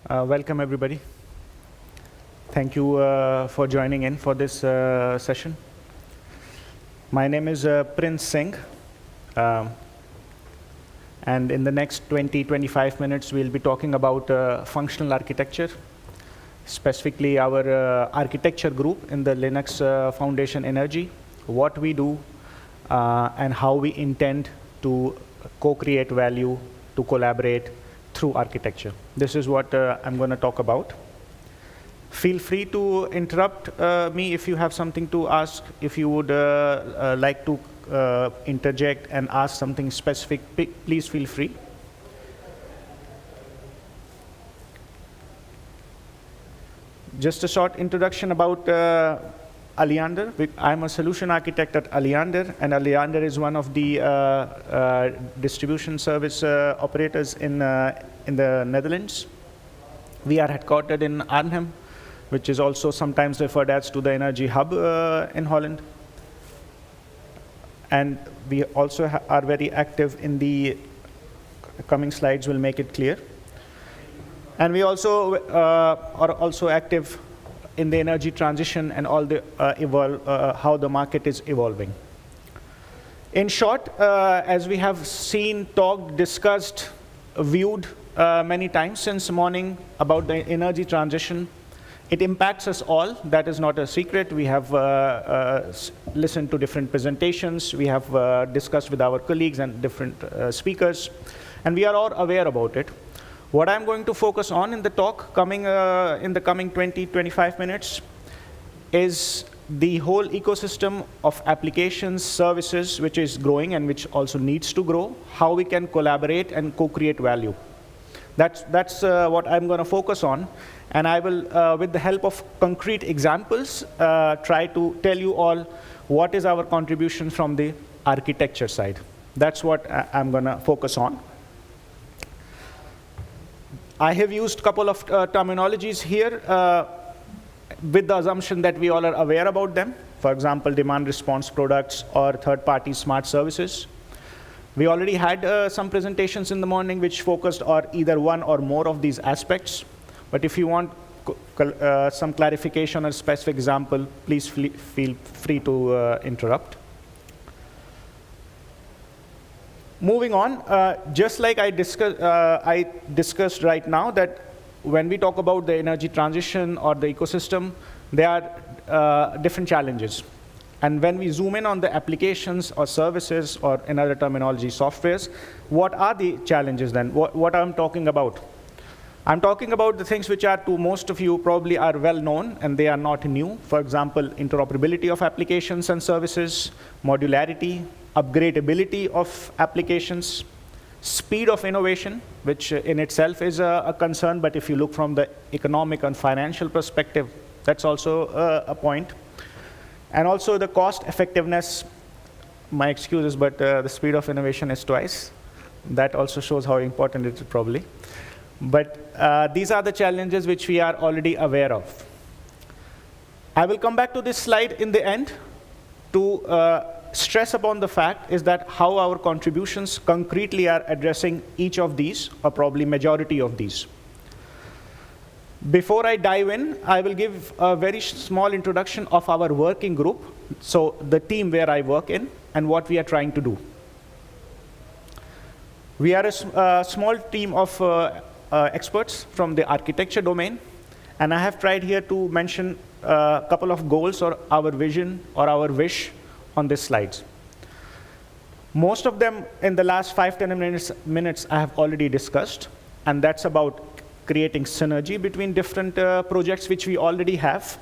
Welcome, everybody. Thank you for joining in for this session. My name is Prince Singh. And in the next 20-25 minutes, we'll be talking about functional architecture, specifically our architecture group in the Linux Foundation Energy, what we do, and how we intend to co-create value, to collaborate through architecture. This is what I'm going to talk about. Feel free to interrupt me if you have something to ask. If you would like to interject and ask something specific, please feel free. Just a short introduction about Alliander. I'm a solution architect at Alliander, and Alliander is one of the distribution service operators in the Netherlands. We are headquartered in Arnhem, which is also sometimes referred as to the energy hub in Holland. And we also are very active in the coming slides will make it clear. And we also are also active in the energy transition and all the how the market is evolving. In short, as we have seen, talked, discussed, viewed many times since morning about the energy transition, it impacts us all. That is not a secret. We have listened to different presentations. We have discussed with our colleagues and different speakers, and we are all aware about it. What I'm going to focus on in the talk in the coming 20-25 minutes is the whole ecosystem of applications, services, which is growing and which also needs to grow, how we can collaborate and co-create value. That's what I'm going to focus on. And I will, with the help of concrete examples, try to tell you all what is our contribution from the architecture side. That's what I'm going to focus on. I have used a couple of terminologies here with the assumption that we all are aware about them. For example, demand response products or third-party smart services. We already had some presentations in the morning which focused on either one or more of these aspects. But if you want some clarification or specific example, please feel free to interrupt. Moving on, just like I discussed right now, that when we talk about the energy transition or the ecosystem, there are different challenges. And when we zoom in on the applications or services, or in other terminology, softwares, what are the challenges then? What I'm talking about? I'm talking about the things which are to most of you probably are well known and they are not new. For example, interoperability of applications and services, modularity, upgradability of applications, speed of innovation, which in itself is a concern, but if you look from the economic and financial perspective, that's also a point. And also the cost effectiveness. My excuses, but the speed of innovation is twice. That also shows how important it is probably. But these are the challenges which we are already aware of. I will come back to this slide in the end to stress upon the fact is that how our contributions concretely are addressing each of these, or probably majority of these. Before I dive in, I will give a very small introduction of our working group, so the team where I work in, and what we are trying to do. We are a small team of experts from the architecture domain, and I have tried here to mention a couple of goals or our vision or our wish on these slides. Most of them in the last 5-10 minutes I have already discussed, and that's about creating synergy between different projects which we already have,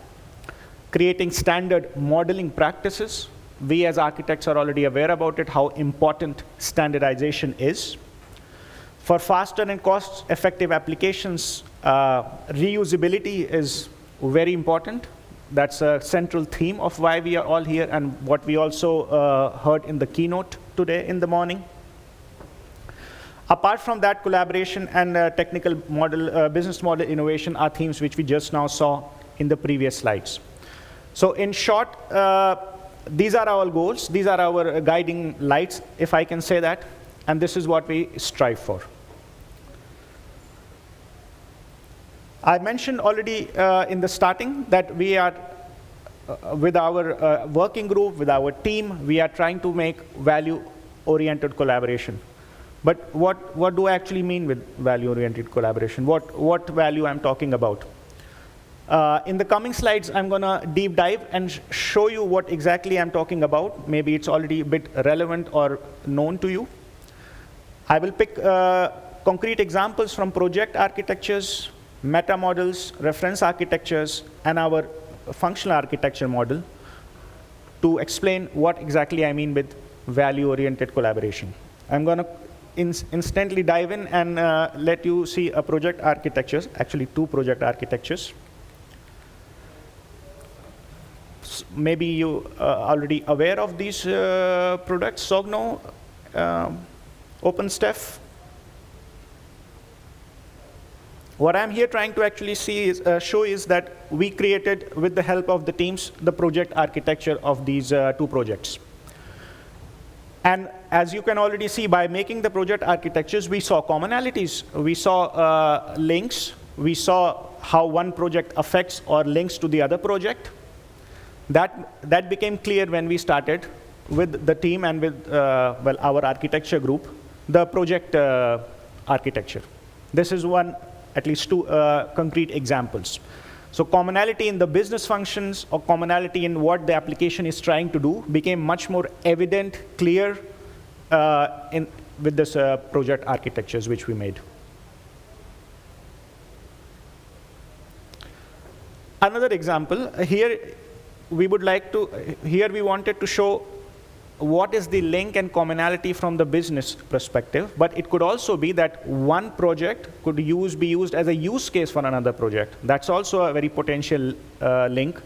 creating standard modeling practices. We as architects are already aware about it, how important standardization is. For faster and cost-effective applications, reusability is very important. That's a central theme of why we are all here and what we also heard in the keynote today in the morning. Apart from that, collaboration and technical model, business model innovation are themes which we just now saw in the previous slides. So in short, these are our goals. These are our guiding lights, if I can say that. And this is what we strive for. I mentioned already in the starting that we are, with our working group, with our team, we are trying to make value-oriented collaboration. But what do I actually mean with value-oriented collaboration? What value I'm talking about? In the coming slides, I'm going to deep dive and show you what exactly I'm talking about. Maybe it's already a bit relevant or known to you. I will pick concrete examples from project architectures, meta models, reference architectures, and our functional architecture model to explain what exactly I mean with value-oriented collaboration. I'm going to instantly dive in and let you see a project architectures, actually 2 project architectures. Maybe you are already aware of these products, Sogno, OpenStaff. What I'm here trying to actually see is, show is that we created, with the help of the teams, the project architecture of these 2 projects. And as you can already see, by making the project architectures, we saw commonalities. We saw links. We saw how one project affects or links to the other project. That became clear when we started with the team and with well, our architecture group, the project architecture. This is one, at least 2 concrete examples. So commonality in the business functions or commonality in what the application is trying to do became much more evident, clear with this project architectures which we made. Another example, here we wanted to show what is the link and commonality from the business perspective, but it could also be that one project could be used as a use case for another project. That's also a very potential link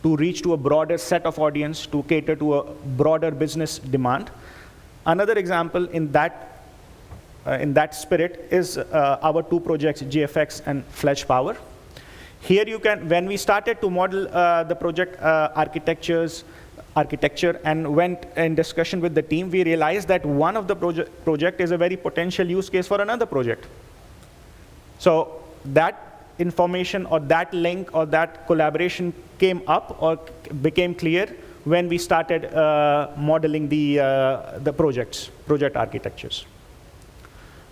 to reach to a broader set of audience, to cater to a broader business demand. Another example in that spirit is our 2 projects, GFX and Fletch Power. Here you can, when we started to model the project architecture and went in discussion with the team, we realized that one of the project is a very potential use case for another project. So that information or that link or that collaboration came up or became clear when we started modeling the project architectures.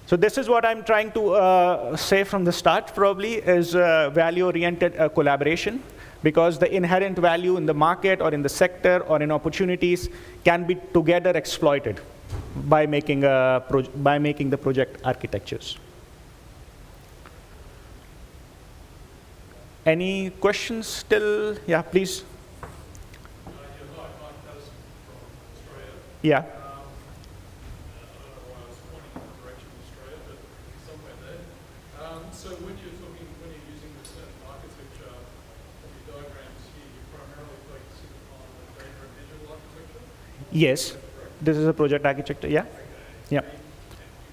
So this is what I'm trying to say from the start, probably, is value-oriented collaboration, because the inherent value in the market or in the sector or in opportunities can be together exploited by making the project architectures. Any questions still? Yeah, please. Yeah. So when you're using the certain architecture of your diagrams here, you're primarily focusing on the data and digital architecture? Yes. This is a project architecture, yeah? Okay. Yeah. You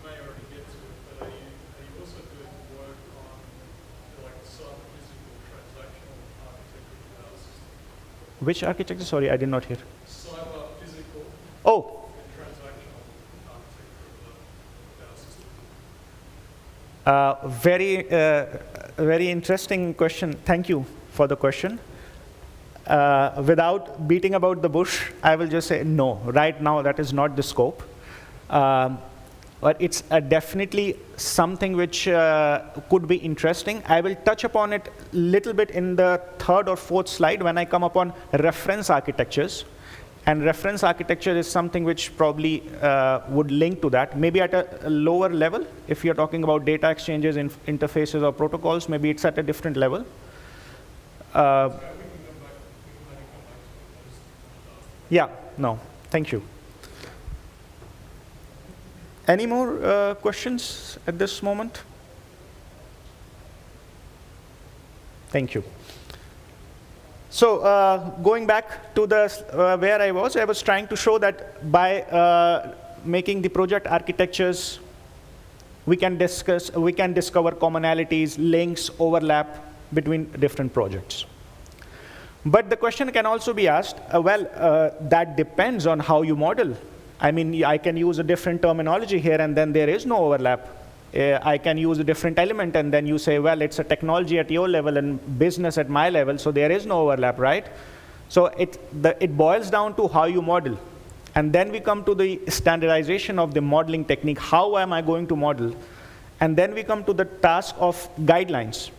may already get to it, but are you also doing work on like cyber-physical transactional architecture of the data system? Which architecture? Sorry, I did not hear. Cyber-physical Oh. and transactional architecture of the data system. Very interesting question. Thank you for the question. Without beating about the bush, I will just say no. Right now, that is not the scope. But it's definitely something which could be interesting. I will touch upon it a little bit in the 3rd or 4th slide when I come upon reference architectures. And reference architecture is something which probably would link to that, maybe at a lower level. If you're talking about data exchanges, interfaces, or protocols, maybe it's at a different level. Yeah, no, thank you. Any more questions at this moment? Thank you. So going back to the where I was trying to show that by making the project architectures, we can discover commonalities, links, overlap between different projects. But the question can also be asked, that depends on how you model. I mean, I can use a different terminology here, and then there is no overlap. I can use a different element, and then you say, well, it's a technology at your level and business at my level, so there is no overlap, right? So it boils down to how you model. And then we come to the standardization of the modeling technique. How am I going to model? And then we come to the task of guidelines.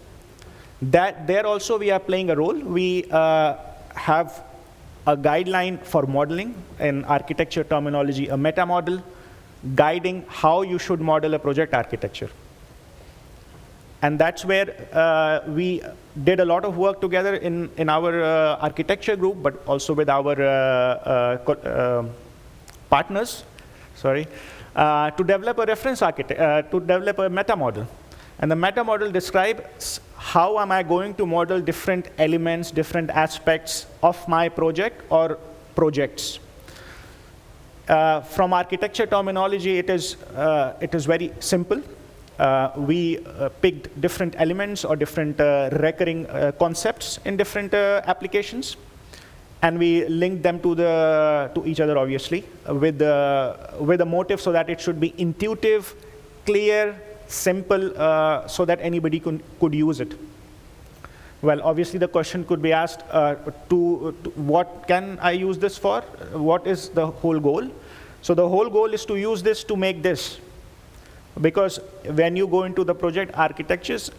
That there also we are playing a role. We have a guideline for modeling, in architecture terminology, a meta model, guiding how you should model a project architecture. And that's where we did a lot of work together in our architecture group, but also with our partners, to develop a reference architect, to develop a meta model. And the meta model describes how am I going to model different elements, different aspects of my project or projects. From architecture terminology, it is very simple. We picked different elements or different recurring concepts in different applications, and we linked them to each other, obviously, with a motive so that it should be intuitive, clear, simple, so that anybody could use it. Well, obviously, the question could be asked, what can I use this for? What is the whole goal? So the whole goal is to use this to make this. Because when you go into the project architectures,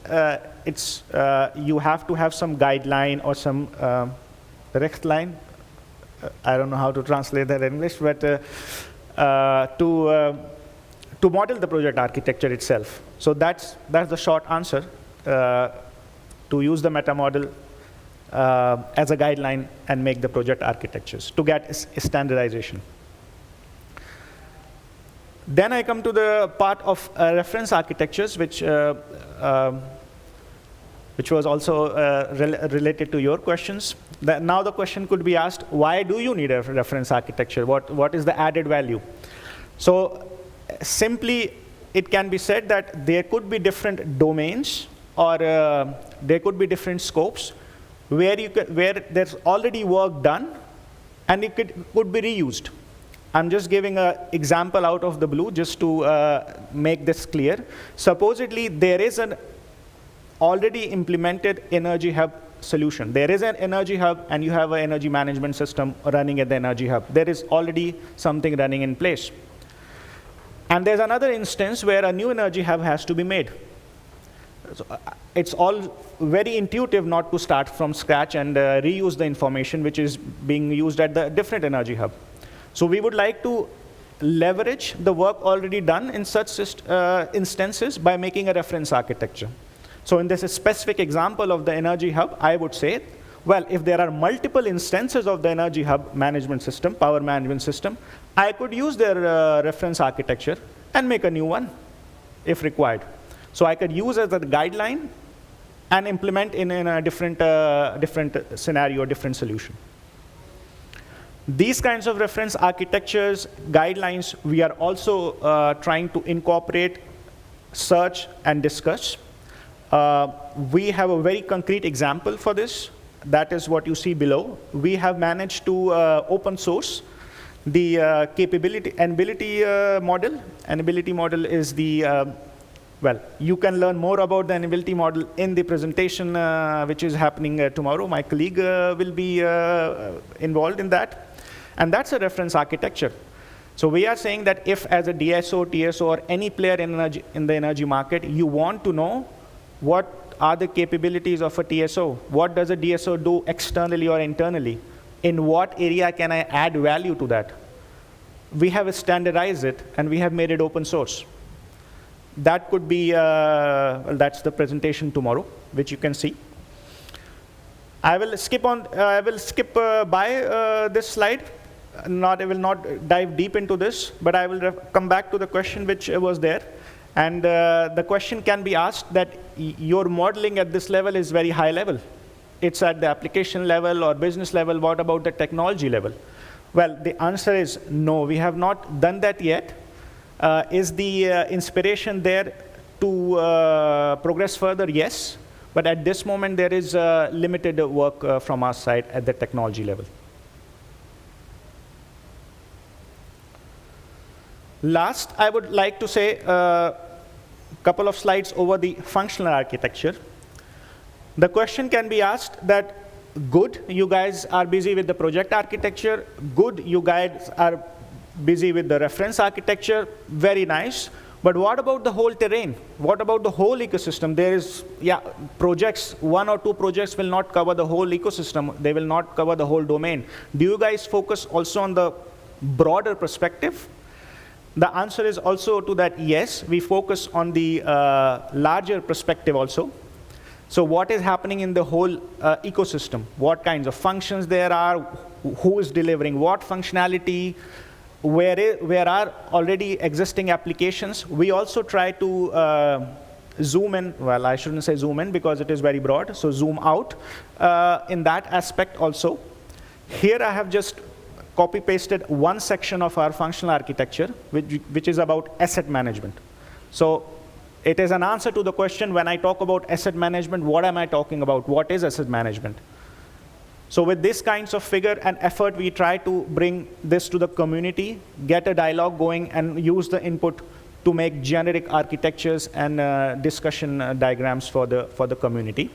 you have to have some guideline or some Rechtline. I don't know how to translate that in English, but to model the project architecture itself. So that's the short answer, to use the meta model as a guideline and make the project architectures to get standardization. Then I come to the part of reference architectures, which was also related to your questions. Now the question could be asked, why do you need a reference architecture? What is the added value? So simply, it can be said that there could be different domains, or there could be different scopes where there's already work done, and it could be reused. I'm just giving an example out of the blue just to make this clear. Supposedly, there is an already implemented energy hub solution. There is an energy hub, and you have an energy management system running at the energy hub. There is already something running in place. And there's another instance where a new energy hub has to be made. So it's all very intuitive not to start from scratch and reuse the information which is being used at the different energy hub. So we would like to leverage the work already done in such instances by making a reference architecture. So in this specific example of the energy hub, I would say, well, if there are multiple instances of the energy hub management system, power management system, I could use their reference architecture and make a new one if required. So I could use as a guideline and implement in a different scenario, different solution. These kinds of reference architectures, guidelines, we are also trying to incorporate, search, and discuss. We have a very concrete example for this. That is what you see below. We have managed to open source the capability and ability model. And ability model is the, well, you can learn more about the ability model in the presentation which is happening tomorrow. My colleague will be involved in that. And that's a reference architecture. So we are saying that if as a DSO, TSO, or any player in the energy market, you want to know what are the capabilities of a TSO, what does a DSO do externally or internally, in what area can I add value to that, we have standardized it, and we have made it open source. That could be, well, that's the presentation tomorrow, which you can see. I will skip by this slide. I will not dive deep into this, but I will come back to the question which was there. And the question can be asked that your modeling at this level is very high level. It's at the application level or business level. What about the technology level? Well, the answer is no, we have not done that yet. Is the inspiration there to progress further? Yes. But at this moment, there is limited work from our side at the technology level. Last, I would like to say, couple of slides over the functional architecture. The question can be asked that, good, you guys are busy with the project architecture. Good, you guys are busy with the reference architecture. Very nice. But what about the whole terrain? What about the whole ecosystem? There is, projects, 1 or 2 projects will not cover the whole ecosystem. They will not cover the whole domain. Do you guys focus also on the broader perspective? The answer is also to that, yes. We focus on the larger perspective also. So what is happening in the whole ecosystem? What kinds of functions there are? Who is delivering what functionality? Where are already existing applications? We also try to zoom in. Well, I shouldn't say zoom in because it is very broad. So zoom out in that aspect also. Here I have just copy-pasted one section of our functional architecture, which is about asset management. So it is an answer to the question, when I talk about asset management, what am I talking about? What is asset management? So with this kinds of figure and effort, we try to bring this to the community, get a dialogue going, and use the input to make generic architectures and discussion diagrams for the community.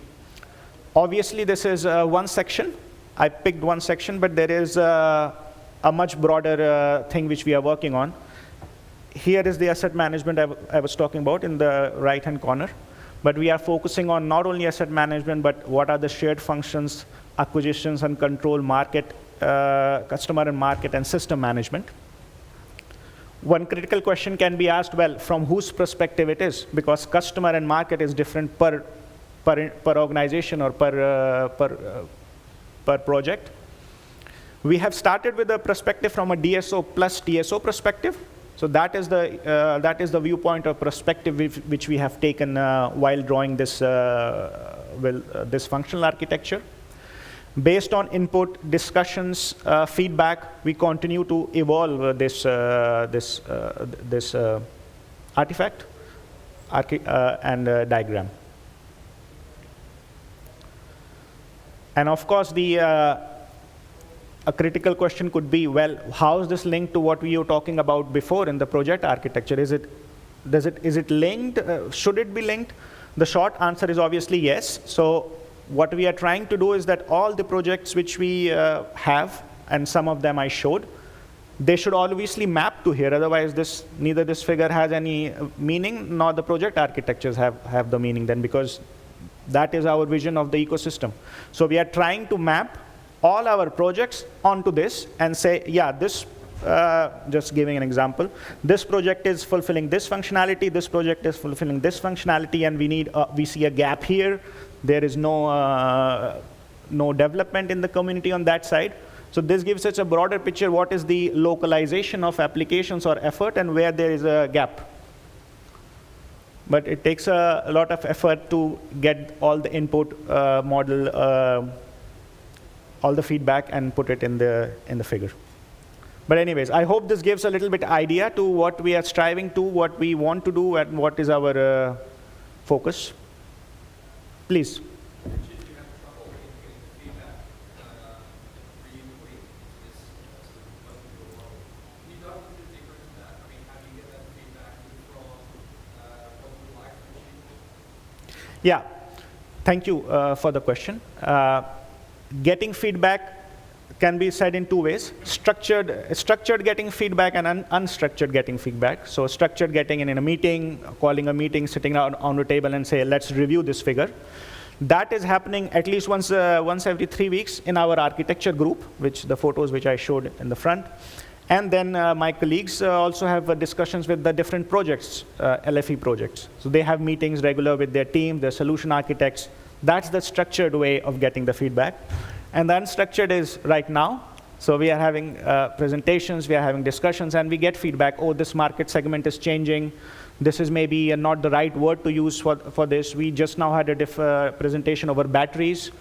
Obviously, this is one section. I picked one section, but there is a much broader thing which we are working on. Here is the asset management I was talking about in the right-hand corner. But we are focusing on not only asset management, but what are the shared functions, acquisitions and control, market, customer and market, and system management. One critical question can be asked, well, from whose perspective it is, because customer and market is different per organization or per project. We have started with a perspective from a DSO plus TSO perspective. So that is the viewpoint or perspective which we have taken while drawing this this functional architecture. Based on input, discussions, feedback, we continue to evolve this artifact and diagram. And of course, a critical question could be, well, how is this linked to what we were talking about before in the project architecture? Is it linked? Should it be linked? The short answer is obviously yes. So what we are trying to do is that all the projects which we have, and some of them I showed, they should obviously map to here. Otherwise, neither this figure has any meaning, nor the project architectures have the meaning then, because that is our vision of the ecosystem. So we are trying to map all our projects onto this and say, yeah, this, just giving an example, this project is fulfilling this functionality, this project is fulfilling this functionality, and we see a gap here. There is no development in the community on that side. So this gives us a broader picture, what is the localization of applications or effort and where there is a gap. But it takes a lot of effort to get all the input, model, all the feedback, and put it in the figure. But anyways, I hope this gives a little bit idea to what we are striving to, what we want to do, and what is our focus. Please. Yeah, thank you for the question. Getting feedback can be said in two ways: structured getting feedback and unstructured getting feedback. So structured getting in a meeting, calling a meeting, sitting on the table and say, let's review this figure. That is happening at least once every 3 weeks in our architecture group, the photos which I showed in the front. And then my colleagues also have discussions with the different projects, LFE projects. So they have meetings regular with their team, their solution architects. That's the structured way of getting the feedback. And the unstructured is right now. So we are having presentations, we are having discussions, and we get feedback. Oh, this market segment is changing. This is maybe not the right word to use for this. We just now had a presentation over batteries.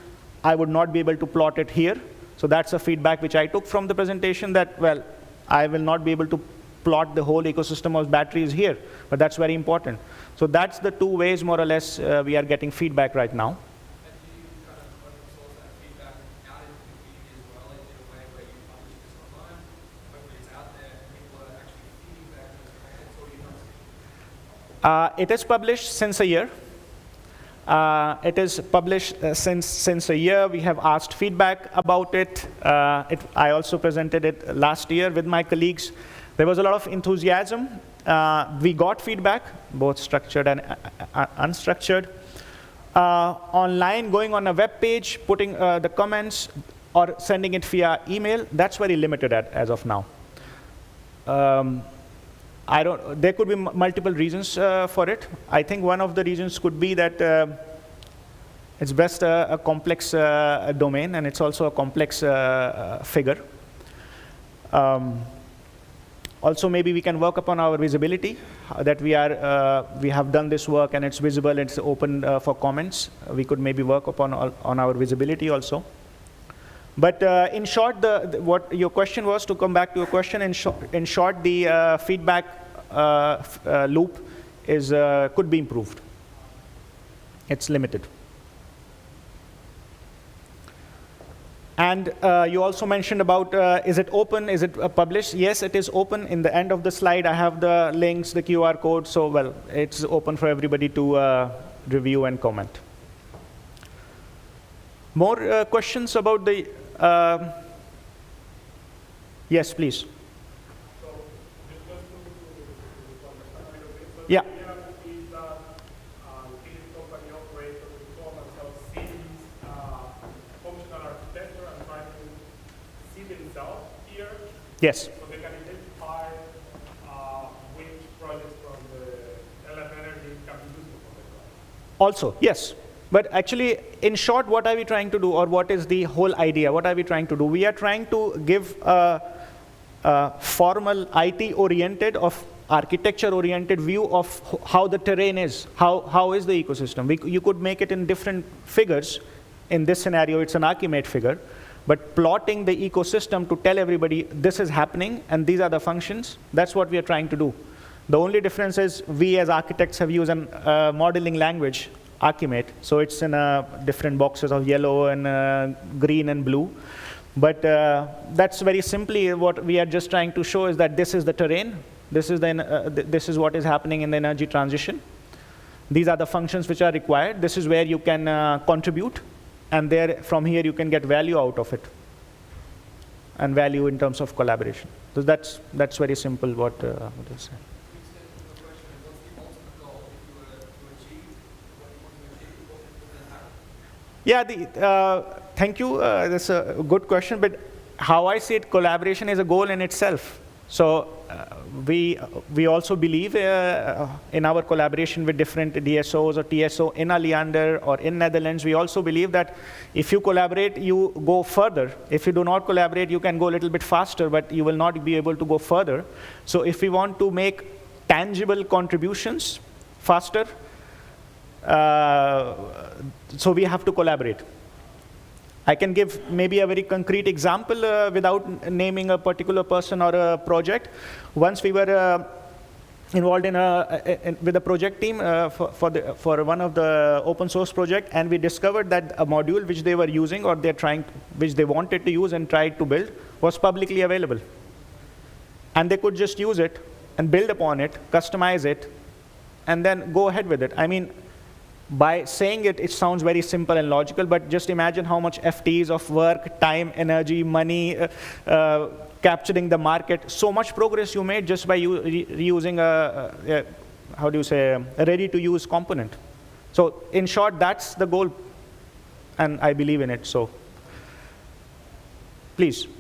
I would not be able to plot it here. So that's a feedback which I took from the presentation that, well, I will not be able to plot the whole ecosystem of batteries here, but that's very important. So that's the two ways, more or less, we are getting feedback right now. And do you kind of open source that feedback out into the community as well, in a way where you publish this online, hopefully it's out there, and people are actually feeding back those comments, or you don't see? It is published since a year. It is published since a year. We have asked feedback about it. I also presented it last year with my colleagues. There was a lot of enthusiasm. We got feedback, both structured and unstructured. Online, going on a web page, putting the comments, or sending it via email, that's very limited as of now. There could be multiple reasons for it. I think one of the reasons could be that it's best a complex domain, and it's also a complex figure. Also, maybe we can work upon our visibility, that we have done this work and it's visible, it's open for comments. We could maybe work upon on our visibility also. But in short, what your question was, to come back to your question, in short, the feedback loop could be improved. It's limited. And you also mentioned about, is it open, is it published? Yes, it is open. In the end of the slide, I have the links, the QR code, so well, it's open for everybody to review and comment. More questions about the, yes, please. Yeah. Yes. So they can identify which projects from the LF energy can be useful for the project. Also, yes. But actually, in short, what are we trying to do, or what is the whole idea? What are we trying to do? We are trying to give a formal IT-oriented, of architecture-oriented view of how the terrain is, how is the ecosystem. You could make it in different figures. In this scenario, it's an Archimate figure. But plotting the ecosystem to tell everybody this is happening and these are the functions, that's what we are trying to do. The only difference is we as architects have used a modeling language, Archimate, so it's in different boxes of yellow and green and blue. But that's very simply what we are just trying to show, is that this is the terrain, this is what is happening in the energy transition. These are the functions which are required. This is where you can contribute. And from here, you can get value out of it, and value in terms of collaboration. So that's very simple what it is. Yeah, thank you. That's a good question. But how I see it, collaboration is a goal in itself. So we also believe in our collaboration with different DSOs or TSO in Alliander or in Netherlands. We also believe that if you collaborate, you go further. If you do not collaborate, you can go a little bit faster, but you will not be able to go further. So if we want to make tangible contributions faster, so we have to collaborate. I can give maybe a very concrete example without naming a particular person or a project. Once we were involved with a project team for one of the open source project, and we discovered that a module which they were using, or which they wanted to use and tried to build, was publicly available. And they could just use it and build upon it, customize it, and then go ahead with it. I mean, by saying it, it sounds very simple and logical, but just imagine how much FTs of work, time, energy, money, capturing the market, so much progress you made just by reusing a ready-to-use component. So in short, that's the goal, and I believe in it. So please. You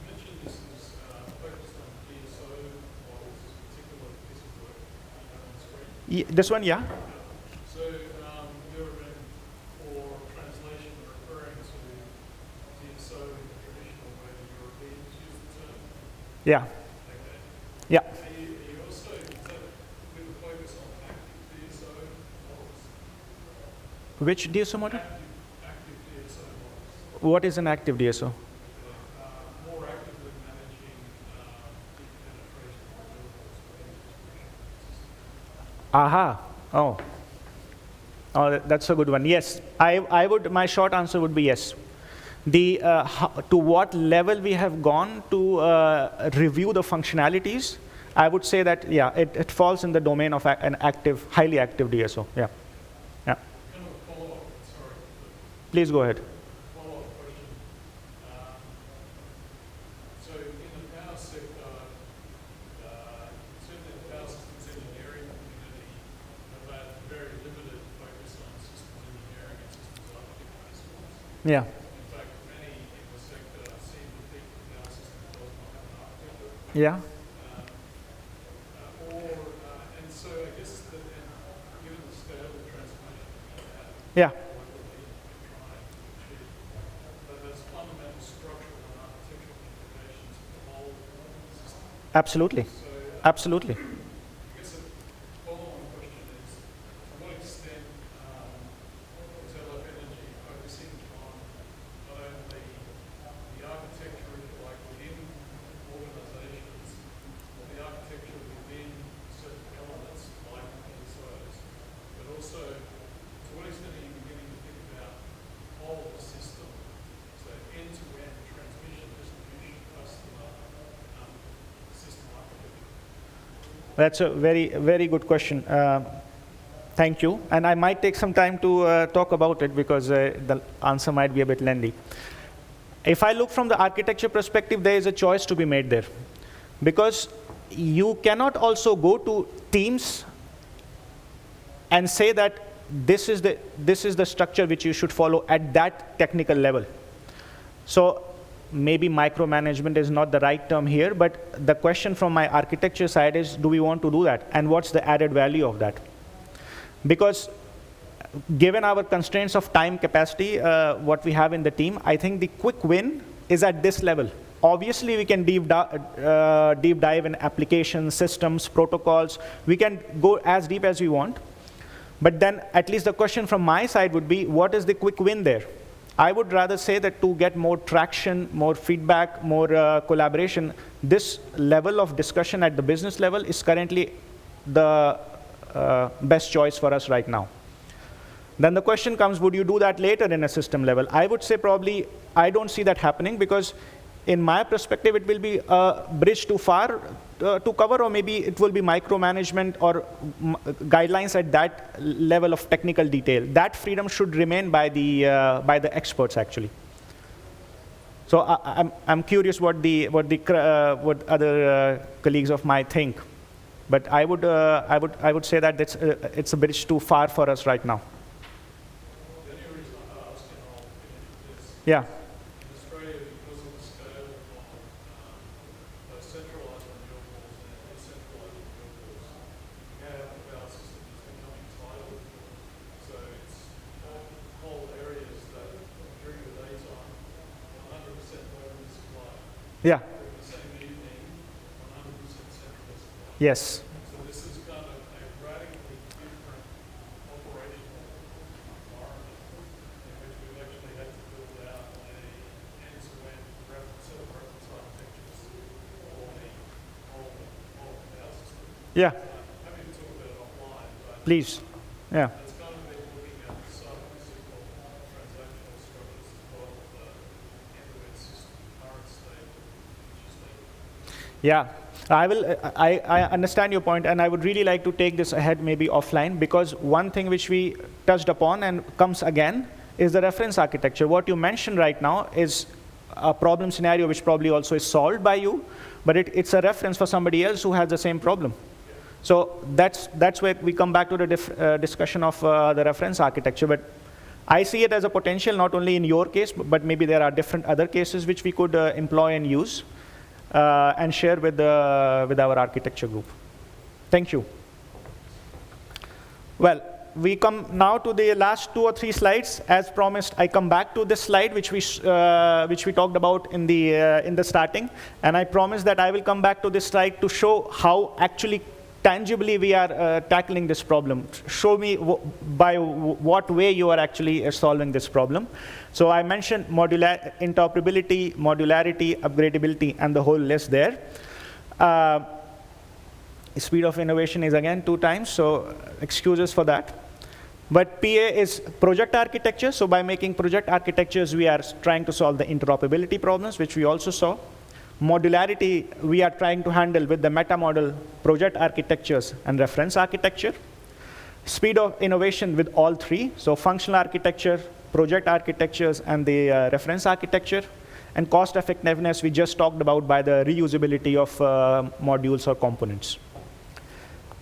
mentioned this is focused on DSO, or this particular piece of work you have on screen. This one, yeah. So you're for translation referring to DSO in the traditional way the Europeans use the term. Yeah. Okay. Yeah. Are you also, is that with a focus on active DSO models? Which DSO model? Active DSO models. What is an active DSO? More actively managing deep penetration renewables for energy distribution systems. Aha. Oh, that's a good one. Yes, I would. My short answer would be yes. To what level we have gone to review the functionalities, I would say that, yeah, it falls in the domain of an active, highly active DSO. Yeah. Yeah. Kind of a follow-up, sorry, Please go ahead. follow-up question. So in the power sector, certainly the power systems engineering community have had very limited focus on systems engineering and systems architecture disciplines. Yeah. In fact, many in the sector seem to think the power system does not have an architecture. Yeah. And so I guess that given the scale of transformation that we have Yeah. globally and trying to achieve, that there's fundamental structural and architectural implications for the whole system. Absolutely. So Absolutely. I guess a follow-on question is, to what extent is LF Energy focusing on not only the architecture, if you like, within organizations, or the architecture within certain elements like PSOs, but also to what extent are you beginning to think about the whole of the system, so end-to-end transmission, distribution, customer, system architecture? That's a very, very good question. Thank you. And I might take some time to talk about it because the answer might be a bit lengthy. If I look from the architecture perspective, there is a choice to be made there. Because you cannot also go to teams and say that this is the structure which you should follow at that technical level. So maybe micromanagement is not the right term here, but the question from my architecture side is, do we want to do that? And what's the added value of that? Because given our constraints of time capacity, what we have in the team, I think the quick win is at this level. Obviously, we can deep dive in applications, systems, protocols. We can go as deep as we want. But then at least the question from my side would be, what is the quick win there? I would rather say that to get more traction, more feedback, more collaboration, this level of discussion at the business level is currently the best choice for us right now. Then the question comes, would you do that later in a system level? I would say probably I don't see that happening because in my perspective, it will be a bridge too far to cover, or maybe it will be micromanagement or guidelines at that level of technical detail. That freedom should remain by the experts, actually. So I'm curious what other colleagues of mine think, but I would say that it's a bridge too far for us right now. The only reason I'm asking all is Yeah. in Australia, because of the scale of those centralized renewables and decentralized renewables, we have a power system that's becoming tidal. So it's whole areas that during the daytime, 100% locally supplied. Yeah. During the same evening, 100% centrally supplied. Yes. So this is kind of a radically different operational environment in which we've actually had to build out a end-to-end set of reference architectures for the whole power system. Yeah. Happy to talk about it offline, but Please. Yeah. it's kind of been looking at the sub-physical transactional structures as well as the end-to-end system current state, which is needed. Yeah. I understand your point, and I would really like to take this ahead maybe offline, because one thing which we touched upon and comes again is the reference architecture. What you mentioned right now is a problem scenario which probably also is solved by you, but it's a reference for somebody else who has the same problem. So that's where we come back to the discussion of the reference architecture. But I see it as a potential not only in your case, but maybe there are different other cases which we could employ and use. And share with our architecture group. Thank you. Well, we come now to the last 2 or 3 slides. As promised, I come back to this slide which we talked about in the starting, and I promise that I will come back to this slide to show how actually tangibly we are tackling this problem. Show me by what way you are actually solving this problem. So I mentioned interoperability, modularity, upgradability, and the whole list there. Speed of innovation is again 2 times, so excuses for that. But PA is project architecture, so by making project architectures, we are trying to solve the interoperability problems, which we also saw. Modularity we are trying to handle with the meta model, project architectures, and reference architecture. Speed of innovation with all three, so functional architecture, project architectures, and the reference architecture. And cost effectiveness we just talked about by the reusability of modules or components.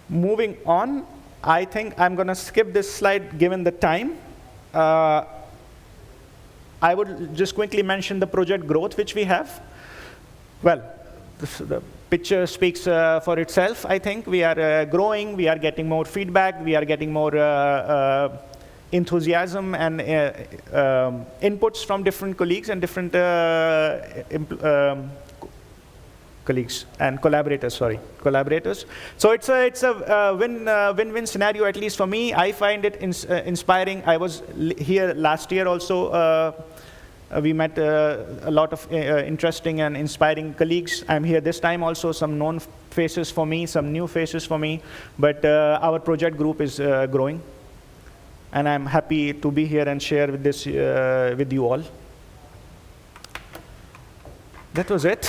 Moving on, I think I'm going to skip this slide given the time. I would just quickly mention the project growth which we have. Well, the picture speaks for itself, I think. We are growing, we are getting more feedback, we are getting more enthusiasm and inputs from different colleagues and different colleagues and collaborators, So it's a win-win scenario, at least for me. I find it inspiring. I was here last year also. We met a lot of interesting and inspiring colleagues. I'm here this time also, some known faces for me, some new faces for me. But our project group is growing. And I'm happy to be here and share with this with you all. That was it.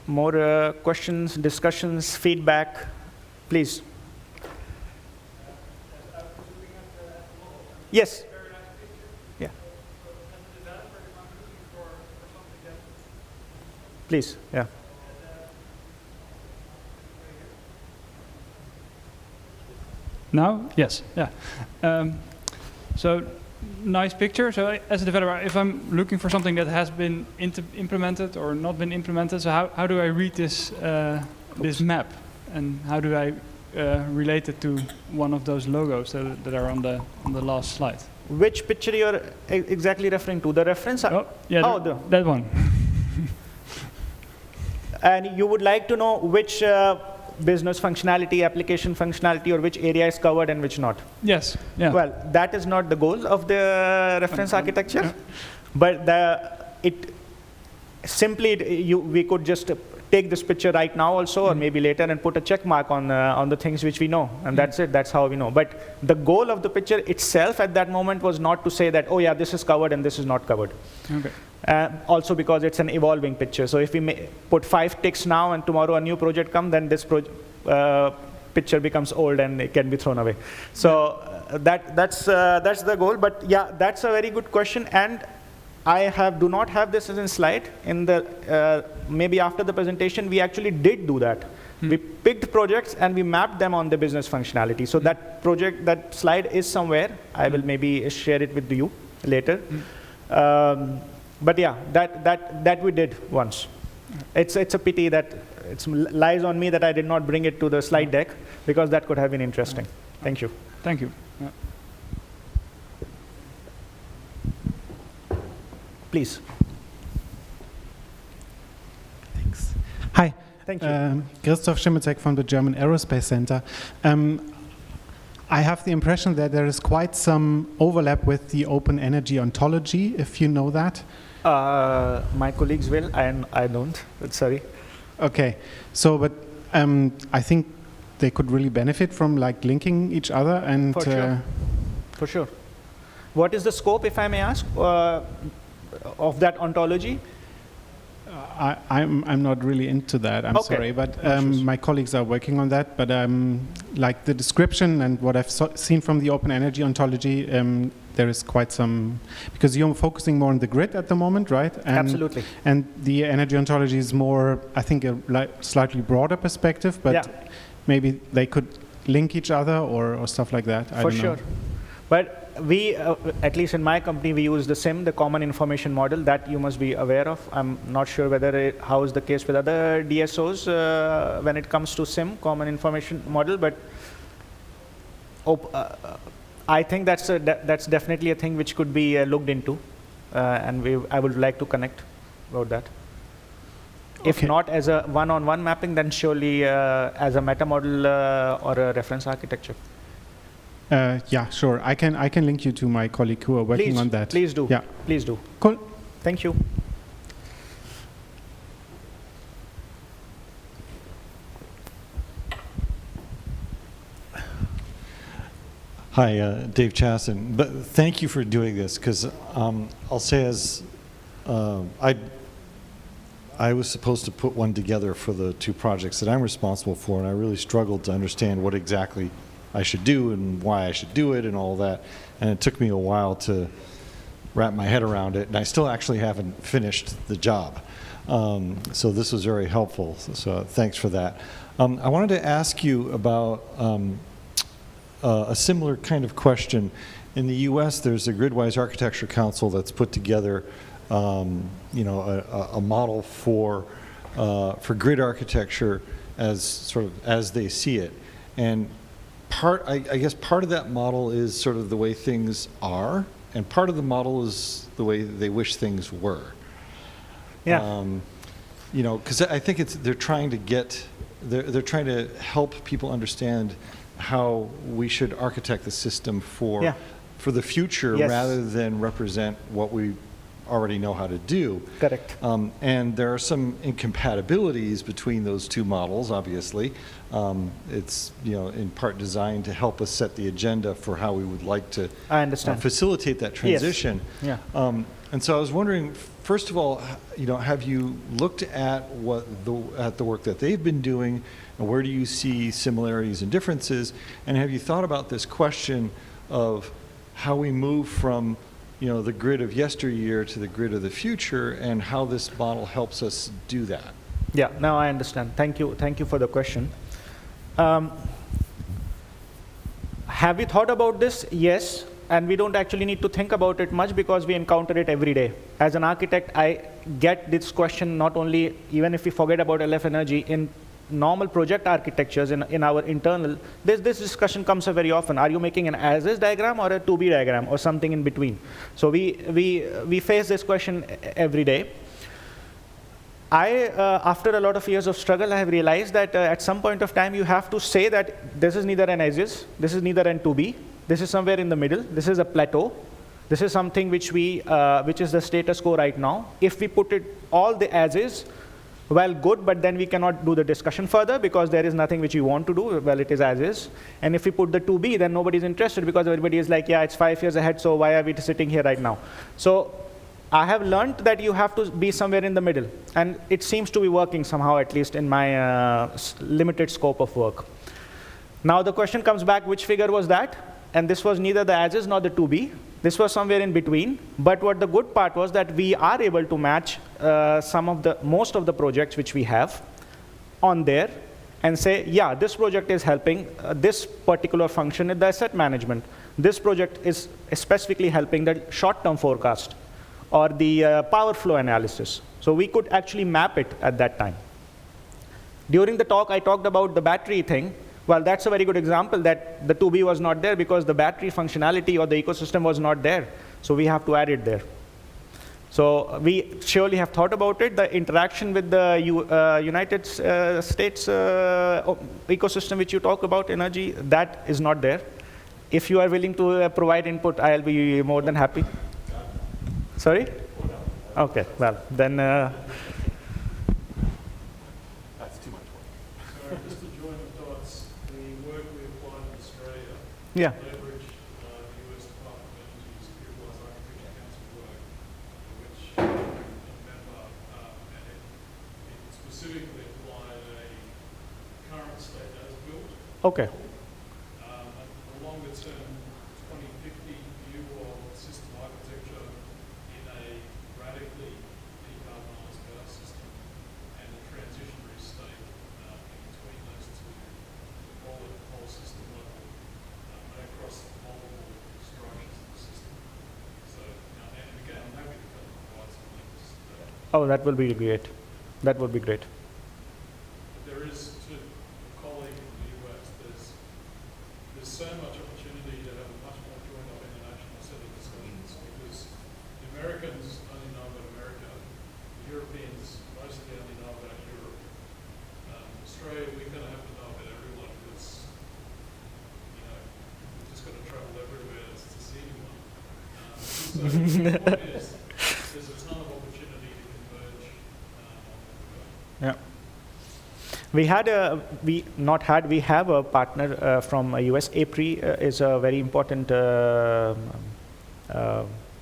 More questions, discussions, feedback, please. Yes. Yeah. Please, yeah. Now? Yes, yeah. So, nice picture. So, as a developer, if I'm looking for something that has been implemented or not been implemented, so how do I read this this map? And how do I relate it to one of those logos that are on the last slide? Which picture you're exactly referring to? The reference? Oh, yeah, that one. And you would like to know which business functionality, application functionality, or which area is covered and which not? Yes. Yeah. Well, that is not the goal of the reference architecture, but we could just take this picture right now also, or maybe later, and put a check mark on the things which we know, and that's it. That's how we know. But the goal of the picture itself at that moment was not to say that, oh yeah, this is covered and this is not covered. Okay. Also because it's an evolving picture. So if we put 5 ticks now and tomorrow a new project comes, then this picture becomes old and it can be thrown away. So that's the goal. But yeah, that's a very good question. And I do not have this as a slide. In the maybe after the presentation, we actually did do that. We picked projects and we mapped them on the business functionality. So that slide is somewhere. I will maybe share it with you later. But yeah, that we did once. It's a pity that it lies on me that I did not bring it to the slide deck, because that could have been interesting. Thank you. Thank you. Yeah. Please. Thanks. Hi. Thank you. Christoph Schimmelzek from the German Aerospace Center. I have the impression that there is quite some overlap with the open energy ontology, if you know that. My colleagues will, and I don't, but sorry. Okay, so but I think they could really benefit from like linking each other and. For sure. What is the scope, if I may ask, of that ontology? I'm not really into that. I'm sorry, but my colleagues are working on that. But like the description and what I've seen from the open energy ontology, there is quite some, because you're focusing more on the grid at the moment, right? And, absolutely. And the energy ontology is more, I think, a slightly broader perspective. But maybe they could link each other or stuff like that. I don't know. But we, at least in my company, we use the CIM, the Common Information Model, that you must be aware of. I'm not sure whether how is the case with other DSOs when it comes to CIM, Common Information Model, but I think that's definitely a thing which could be looked into, and I would like to connect about that. Okay. If not as a one-on-one mapping, then surely as a meta model or a reference architecture. Yeah, sure. I can link you to my colleague who are working on that. Please do. Yeah. Please do. Cool. Thank you. Hi, Dave Chasson. But thank you for doing this, because I'll say as I was supposed to put one together for the two projects that I'm responsible for, and I really struggled to understand what exactly I should do and why I should do it and all that. And it took me a while to wrap my head around it, and I still actually haven't finished the job. So this was very helpful, so thanks for that. I wanted to ask you about a similar kind of question. In the U.S., there's a Gridwise Architecture Council that's put together, you know, a model for grid architecture as sort of as they see it, and I guess part of that model is sort of the way things are, and part of the model is the way they wish things were. Yeah. You know, because I think they're trying to help people understand how we should architect the system for the future, yes, rather than represent what we already know how to do. Correct. And there are some incompatibilities between those two models, obviously. It's, you know, in part designed to help us set the agenda for how we would like to I understand. Facilitate that transition. Yes. Yeah. And so I was wondering, first of all, you know, have you looked at at the work that they've been doing, and where do you see similarities and differences? And have you thought about this question of how we move from, you know, the grid of yesteryear to the grid of the future, and how this model helps us do that? Yeah, now I understand. Thank you for the question. Have you thought about this? Yes, and we don't actually need to think about it much because we encounter it every day. As an architect, I get this question not only, even if we forget about LF energy, in normal project architectures, in our internal, this discussion comes up very often. Are you making an as-is diagram or a to-be diagram or something in between? So we face this question every day. After a lot of years of struggle, I have realized that at some point of time, you have to say that this is neither an as-is, this is neither an to-be, this is somewhere in the middle, this is a plateau, this is something which is the status quo right now. If we put it all the as-is, well, good, but then we cannot do the discussion further because there is nothing which we want to do. Well, it is as is. And if we put the to be, then nobody's interested because everybody is like, yeah, it's 5 years ahead, so why are we sitting here right now? So I have learned that you have to be somewhere in the middle. And it seems to be working somehow, at least in my limited scope of work. Now the question comes back, which figure was that? And this was neither the as is nor the to be. This was somewhere in between, but what the good part was that we are able to match most of the projects which we have on there and say, yeah, this project is helping this particular function in the asset management. This project is specifically helping the short-term forecast or the power flow analysis. So we could actually map it at that time. During the talk, I talked about the battery thing. Well, that's a very good example that the 2B was not there because the battery functionality or the ecosystem was not there. So we have to add it there. So we surely have thought about it. The interaction with the United States ecosystem which you talk about, energy, that is not there. If you are willing to provide input, I'll be more than happy. Sorry? Okay, well, then... Yeah. Leverage the US Department of Energy's Gridwise Architecture Council work, which I'm a member, and it specifically applied a current state as built. Okay. A longer term 2050 view of system architecture in a radically decarbonised power system and a transitionary state in between those two, whole system level. Across multiple structures of the system. So, and again, I'm happy to provide some links. Oh, that will be great. That would be great. But there is, to a colleague in the US, there's so much opportunity to have a much more joined up international set of discussions because the Americans only know about America, the Europeans mostly only know about Europe. Australia, we kind of have to know about everyone because got to travel everywhere to see anyone. So the point is, there's a ton of opportunity to converge. Yeah. We had we have a partner from US. APRI is a very important,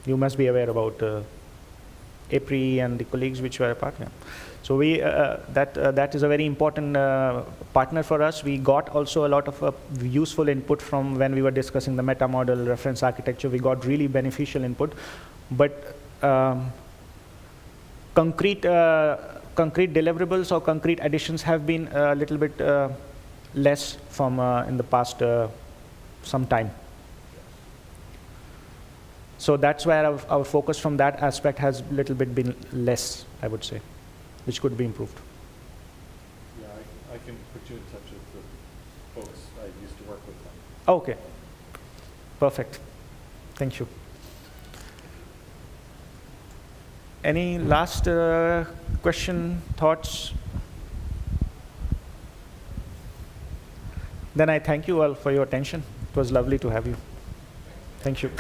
you must be aware about APRI and the colleagues which were a partner. So that is a very important partner for us. We got also a lot of useful input from when we were discussing the meta model, reference architecture. We got really beneficial input, but concrete deliverables or concrete additions have been a little bit less from in the past some time. So that's where our focus from that aspect has a little bit been less, I would say, which could be improved. Yeah, I can put you in touch with the folks I used to work with them. Okay, perfect. Thank you. Any last question, thoughts? Then I thank you all for your attention. It was lovely to have you. Thank you.